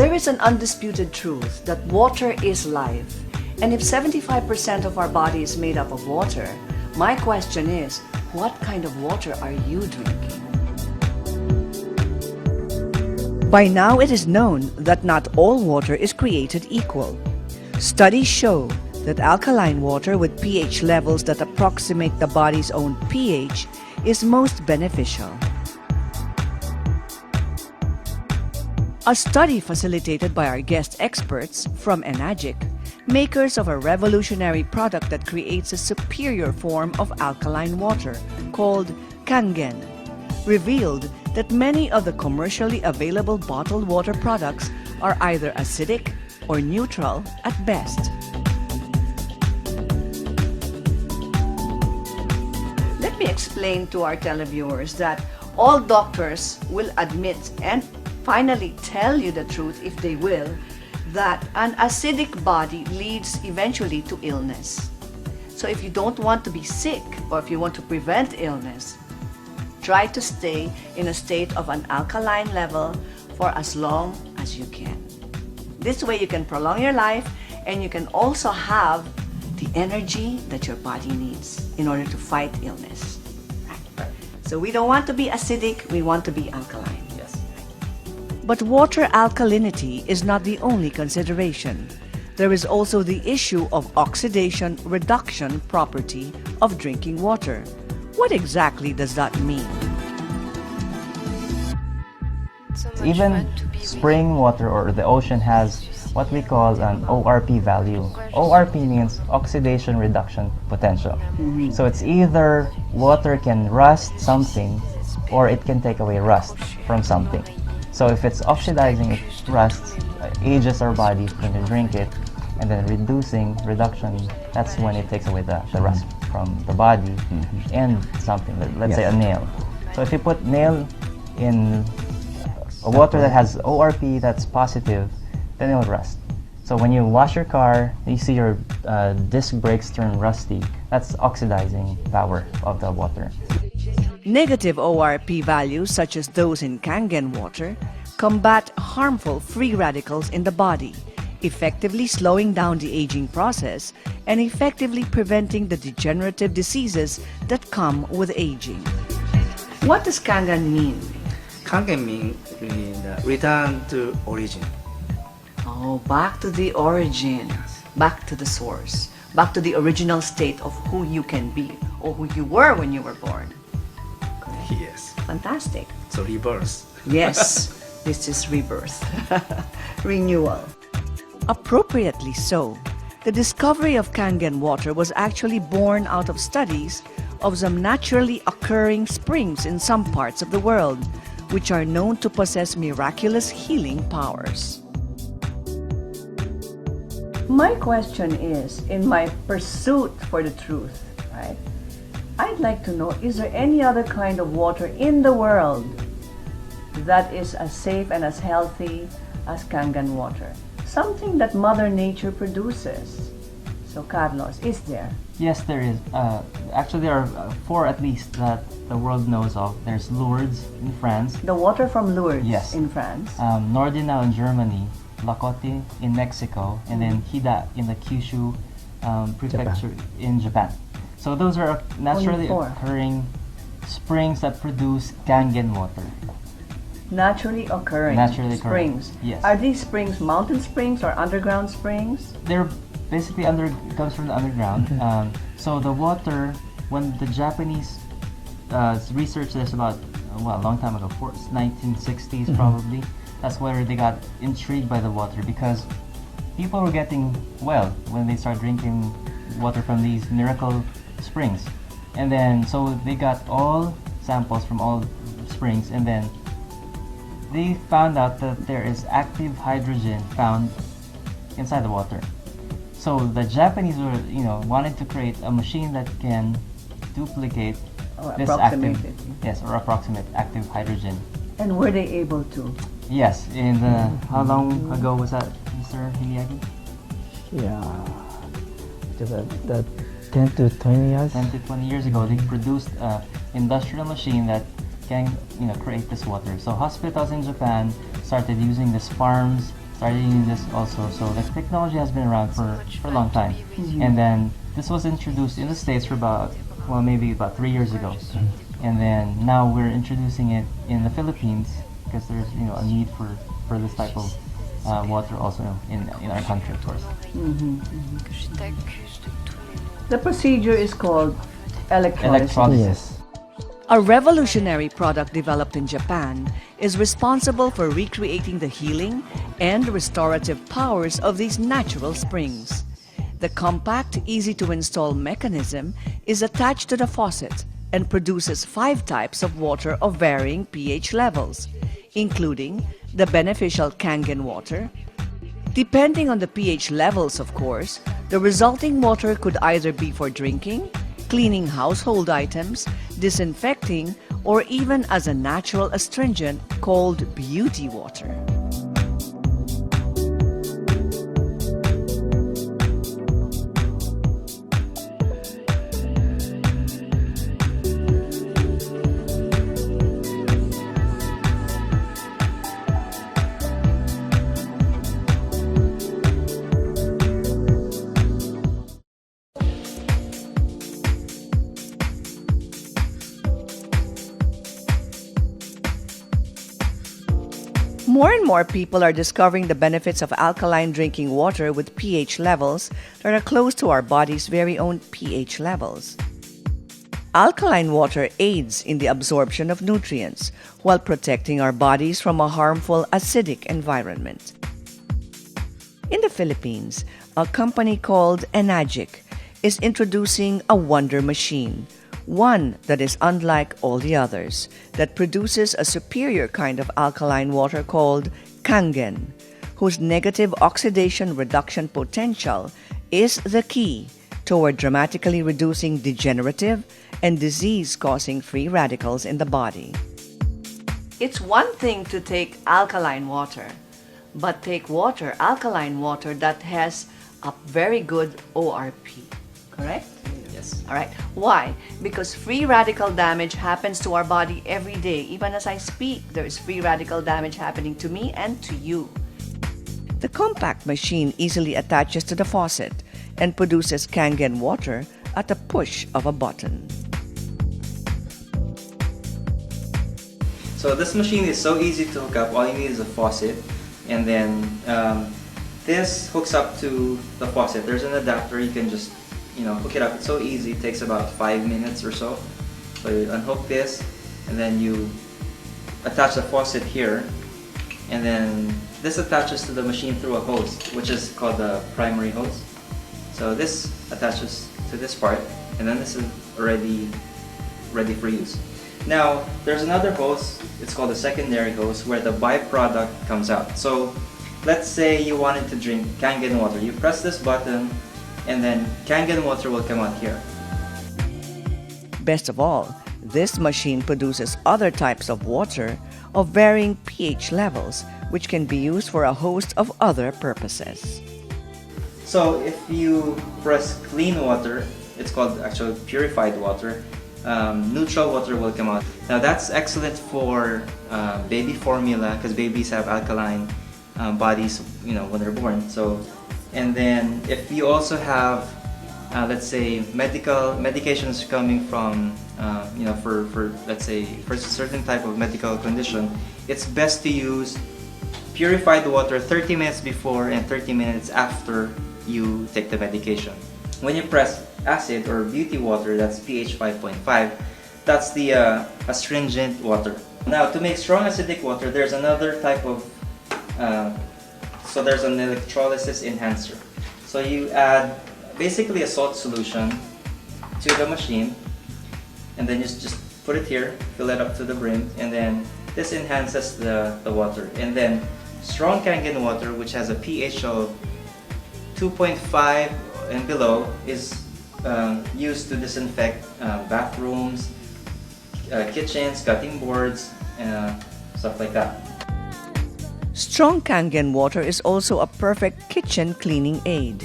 There is an undisputed truth that water is life. And if 75% of our body is made up of water, my question is, what kind of water are you drinking? By now it is known that not all water is created equal. Studies show that alkaline water with pH levels that approximate the body's own pH is most beneficial. A study facilitated by our guest experts from Enagic, makers of a revolutionary product that creates a superior form of alkaline water called Kangen, revealed that many of the commercially available bottled water products are either acidic or neutral at best. Let me explain to our televiewers that all doctors will admit and finally tell you the truth, if they will, that an acidic body leads eventually to illness. So if you don't want to be sick, or if you want to prevent illness, try to stay in a state of an alkaline level for as long as you can. This way you can prolong your life, and you can also have the energy that your body needs in order to fight illness. Right. So we don't want to be acidic, we want to be alkaline. But water alkalinity is not the only consideration. There is also the issue of oxidation reduction property of drinking water. What exactly does that mean? Even spring water or the ocean has what we call an ORP value. ORP means oxidation reduction potential. So it's either water can rust something or it can take away rust from something. So if it's oxidizing, it rusts, ages our body when we drink it, and then reduction, that's when it takes away the rust from the body and something, let's say a nail. So if you put nail in a water that has ORP that's positive, then it'll rust. So when you wash your car, you see your disc brakes turn rusty, that's oxidizing power of the water. Negative ORP values, such as those in Kangen water, combat harmful free radicals in the body, effectively slowing down the aging process and effectively preventing the degenerative diseases that come with aging. What does Kangen mean? Kangen means return to origin. Oh, back to the origin, back to the source, back to the original state of who you can be or who you were when you were born. Yes. Fantastic. So rebirth. Yes, this is rebirth. Renewal. Appropriately so, the discovery of Kangen water was actually born out of studies of some naturally occurring springs in some parts of the world, which are known to possess miraculous healing powers. My question is, in my pursuit for the truth, right? I'd like to know, is there any other kind of water in the world that is as safe and as healthy as Kangen water? Something that Mother Nature produces. So Carlos, is there? Yes, there is. Actually, there are 4 at least that the world knows of. There's Lourdes in France. The water from Lourdes, yes, in France. Nordenau in Germany, Lakote in Mexico, and then Hida in the Kyushu prefecture in Japan. So those are naturally occurring springs that produce Kangen water. Naturally occurring springs. Yes. Are these springs mountain springs or underground springs? They're basically comes from the underground. So the water, when the Japanese researched this about a long time ago, 1960s probably, that's where they got intrigued by the water, because people were getting well when they started drinking water from these miracle springs. And then so they got all samples from all springs, and then they found out that there is active hydrogen found inside the water. So the Japanese were, wanted to create a machine that can duplicate this approximate active hydrogen. And were they able to? Yes. In how long ago was that, Mr. Hiniaki? Yeah, the 10 to 20 years. 10 to 20 years ago, they produced an industrial machine that can create this water. So hospitals in Japan started using these farms started using this also. So the technology has been around for a long time. And then this was introduced in the States for maybe about 3 years ago. And then now we're introducing it in the Philippines because there's a need for this type of water also in our country, of course. The procedure is called electrolysis. Yes. A revolutionary product developed in Japan is responsible for recreating the healing and restorative powers of these natural springs. The compact, easy-to-install mechanism is attached to the faucet and produces 5 types of water of varying pH levels, including the beneficial Kangen water. Depending on the pH levels, of course, the resulting water could either be for drinking, cleaning household items, disinfecting, or even as a natural astringent called beauty water. More and more people are discovering the benefits of alkaline drinking water with pH levels that are close to our body's very own pH levels. Alkaline water aids in the absorption of nutrients while protecting our bodies from a harmful acidic environment. In the Philippines, a company called Enagic is introducing a wonder machine, one that is unlike all the others, that produces a superior kind of alkaline water called Kangen, whose negative oxidation reduction potential is the key toward dramatically reducing degenerative and disease-causing free radicals in the body. It's one thing to take alkaline water, but take alkaline water that has a very good ORP, correct? Yes. All right. Why? Because free radical damage happens to our body every day. Even as I speak, there is free radical damage happening to me and to you. The compact machine easily attaches to the faucet and produces Kangen water at the push of a button. So this machine is so easy to hook up. All you need is a faucet, and then this hooks up to the faucet. There's an adapter. You can just hook it up. It's so easy. It takes about 5 minutes or so. So you unhook this, and then you attach the faucet here, and then this attaches to the machine through a hose, which is called the primary hose. So this attaches to this part, and then this is already ready for use. Now, there's another hose. It's called a secondary hose, where the byproduct comes out. So let's say you wanted to drink Kangen water. You press this button, and then Kangen water will come out here. Best of all, this machine produces other types of water of varying pH levels, which can be used for a host of other purposes. So if you press clean water, it's called actually purified water, neutral water will come out. Now that's excellent for baby formula, because babies have alkaline bodies, when they're born. And then if you also have, let's say, medications coming from, for let's say, for a certain type of medical condition, it's best to use purified water 30 minutes before and 30 minutes after you take the medication. When you press acid or beauty water, that's pH 5.5, that's the astringent water. Now, to make strong acidic water, there's another type of so there's an electrolysis enhancer. So you add basically a salt solution to the machine, and then you just put it here, fill it up to the brim, and then this enhances the water. And then strong Kangen water, which has a pH of 2.5 and below, is used to disinfect bathrooms, kitchens, cutting boards, stuff like that. Strong Kangen water is also a perfect kitchen cleaning aid.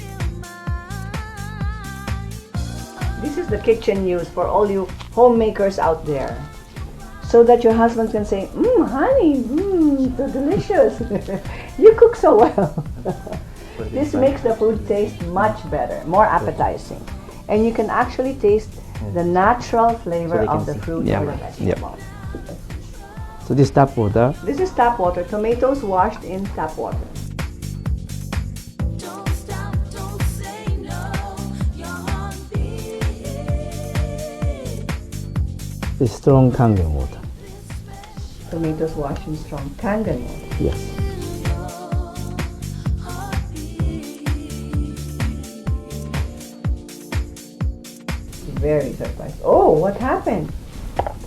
This is the kitchen news for all you homemakers out there, so that your husband can say, honey, so delicious. You cook so well. Put it This inside. makes the food taste much better, more appetizing. And you can actually taste the natural flavor they can of the see. fruit Yeah. or the vegetable. So this tap water, This is tap water, tomatoes washed in tap water. Don't stop, don't say no. Your heartbeat. is strong Kangen water. Tomatoes washed in strong Kangen water. Yes. Very surprised. Oh, what happened?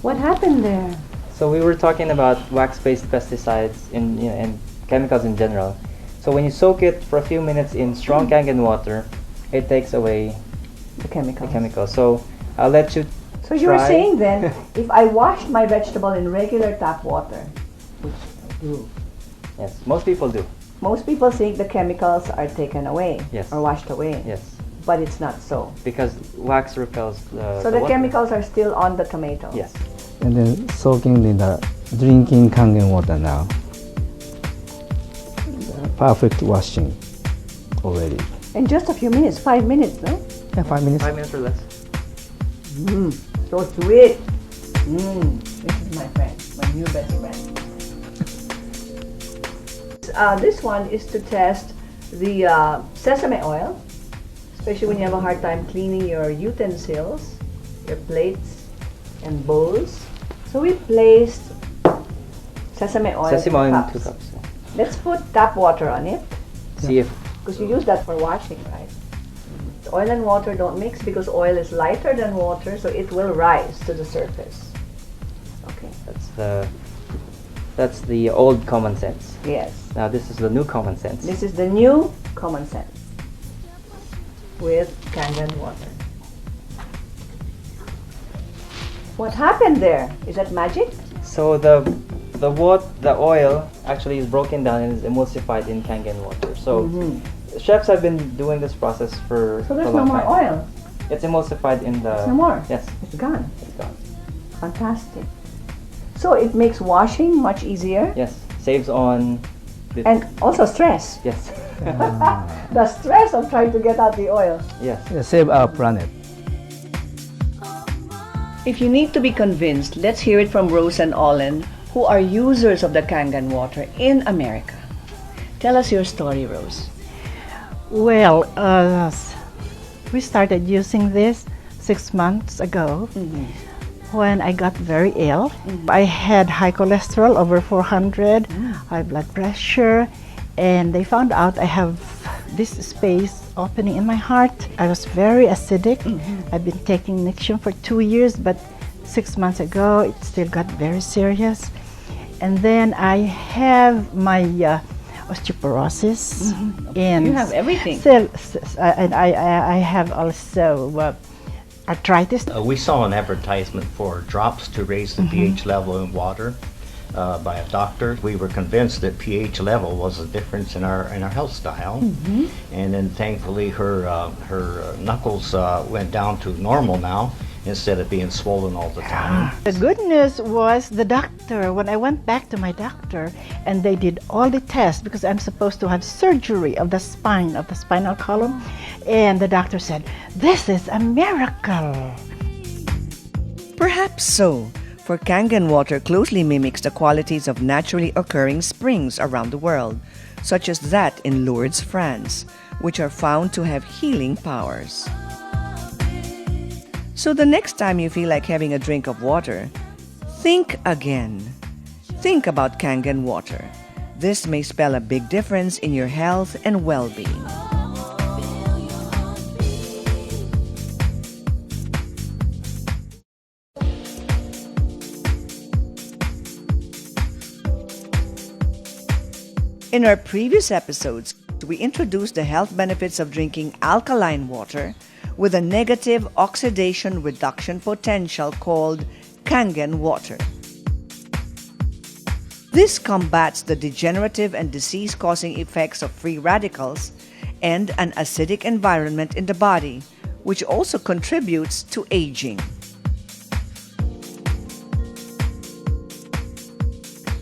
What happened there? So we were talking about wax-based pesticides and chemicals in general. So when you soak it for a few minutes in strong Kangen water, it takes away The the chemicals. chemicals. So I'll let you So you were try. saying then, if I washed my vegetable in regular tap water, which I do, Yes, most people do. most people think the chemicals are taken away Yes. or washed away. Yes, But it's not so. because wax repels the So the water. chemicals are still on the tomato. Yes. And then soaking in the drinking Kangen water now. Perfect washing already. In just a few minutes, 5 minutes, no? Yeah, 5 minutes. 5 minutes or less. So sweet. This is my friend, my new best friend. This one is to test the sesame oil, especially when you have a hard time cleaning your utensils, your plates and bowls. So we placed sesame oil Sesame oil in in cups. 2 cups. Yeah. Let's put tap water on it, See if because you use that for washing, right? The oil and water don't mix because oil is lighter than water, so it will rise to the surface. Okay. that's the old common sense. Yes. Now this is the new common sense. This is the new common sense with Kangen water. What happened there? Is that magic? So the oil actually is broken down and is emulsified in Kangen water. So chefs have been doing this process for So a there's no long more time. oil. It's emulsified in the. There's no more. Yes, It's gone. it's gone. Fantastic. So it makes washing much easier Yes, saves on. and also stress. Yes, The stress of trying to get out the oil. yes. Yeah, save our planet. If you need to be convinced, let's hear it from Rose and Olin, who are users of the Kangen water in America. Tell us your story, Rose. Well, we started using this 6 months ago when I got very ill. I had high cholesterol, over 400, high blood pressure, and they found out I have this space opening in my heart. I was very acidic. I've been taking Nexium for 2 years, but 6 months ago it still got very serious. And then I have my osteoporosis, and You have everything. and I have also arthritis. We saw an advertisement for drops to raise the pH level in water by a doctor. We were convinced that pH level was a difference in our health style, and then thankfully her knuckles went down to normal now instead of being swollen all the time. The good news was the doctor, when I went back to my doctor and they did all the tests, because I'm supposed to have surgery of the spine, of the spinal column, and the doctor said, "This is a miracle." Perhaps so, for Kangen water closely mimics the qualities of naturally occurring springs around the world, such as that in Lourdes, France, which are found to have healing powers. So the next time you feel like having a drink of water, think again. Think about Kangen water. This may spell a big difference in your health and well-being. In our previous episodes, we introduced the health benefits of drinking alkaline water with a negative oxidation reduction potential called Kangen water. This combats the degenerative and disease-causing effects of free radicals and an acidic environment in the body, which also contributes to aging.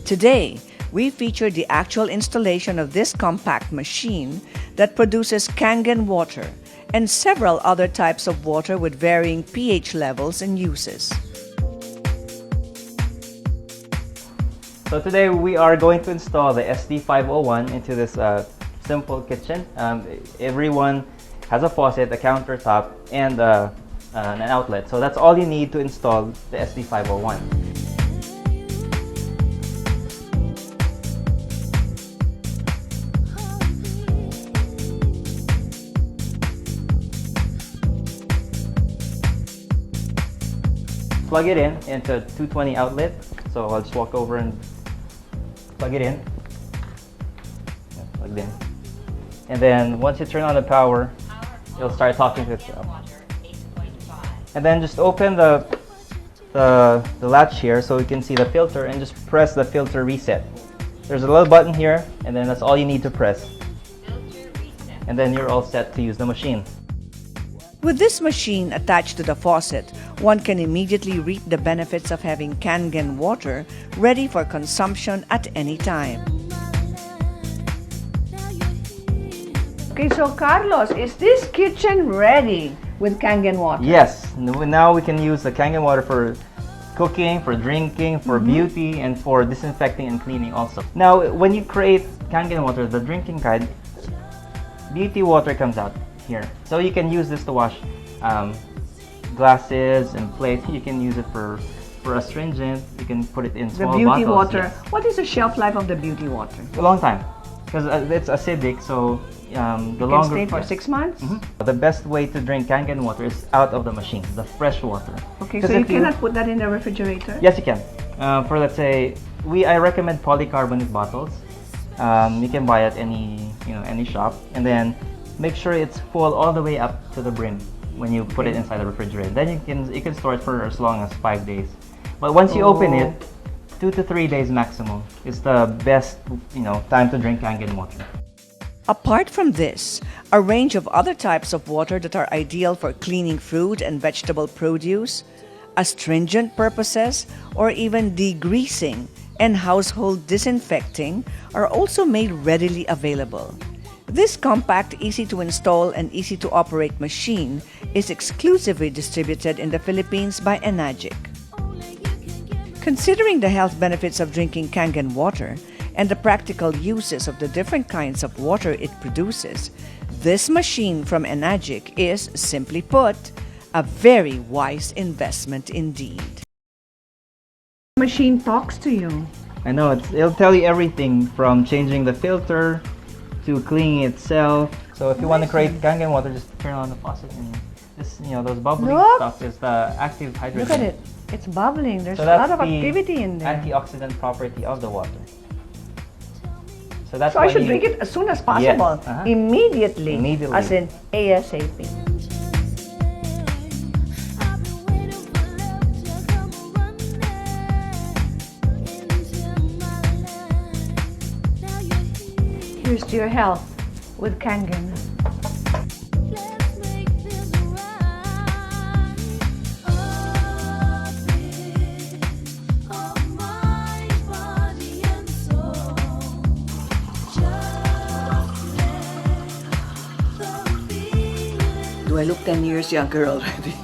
Today, we featured the actual installation of this compact machine that produces Kangen water and several other types of water with varying pH levels and uses. So today we are going to install the SD501 into this simple kitchen. Everyone has a faucet, a countertop, and an outlet. So that's all you need to install the SD501. Plug it in into a 220 outlet. So I'll just walk over and plug it in. Yeah, plugged in. And then once you turn on the power, it'll start talking to itself. And then just open the latch here so you can see the filter and just press the filter reset. There's a little button here, and then that's all you need to press. And then you're all set to use the machine. With this machine attached to the faucet, one can immediately reap the benefits of having Kangen water ready for consumption at any time. Okay, so Carlos, is this kitchen ready with Kangen water? Yes, now we can use the Kangen water for cooking, for drinking, for beauty, and for disinfecting and cleaning also. Now, when you create Kangen water, the drinking kind, beauty water comes out here. So you can use this to wash glasses and plates. You can use it for astringent. You can put it in small The beauty bottles. water. Yes. What is the shelf life of the beauty water? A long time, because it's acidic. So the It can longer. stay for 6 months? The best way to drink Kangen water is out of the machine, the fresh water. Okay, 'Cause so you if cannot put that in the refrigerator? Yes, you can. For let's say, I recommend polycarbonate bottles. You can buy at any shop, and then make sure it's full all the way up to the brim when you put it inside the refrigerator. Then you can store it for as long as 5 days. But once you open it, 2 to 3 days maximum is the best time to drink Kangen water. Apart from this, a range of other types of water that are ideal for cleaning fruit and vegetable produce, astringent purposes, or even degreasing and household disinfecting are also made readily available. This compact, easy to install and easy to operate machine is exclusively distributed in the Philippines by Enagic. Considering the health benefits of drinking Kangen water and the practical uses of the different kinds of water it produces, this machine from Enagic is, simply put, a very wise investment indeed. The machine talks to you. I know, it'll tell you everything from changing the filter to cleaning itself. So if you want to create Kangen water, just turn on the faucet and this, those bubbling Look! stuff is the active hydrogen. Look at it. It's bubbling. There's So a that's lot of the activity in there. antioxidant property of the water. So that's So I why should you- drink it as soon as possible. Yes, Immediately. Immediately. As in ASAP. I've been waiting for love to come running into my life. Now you're here. Here's to your health with Kangen. Let's make this right. A bit of my body and soul. Just let the feeling. Do I look 10 years younger already?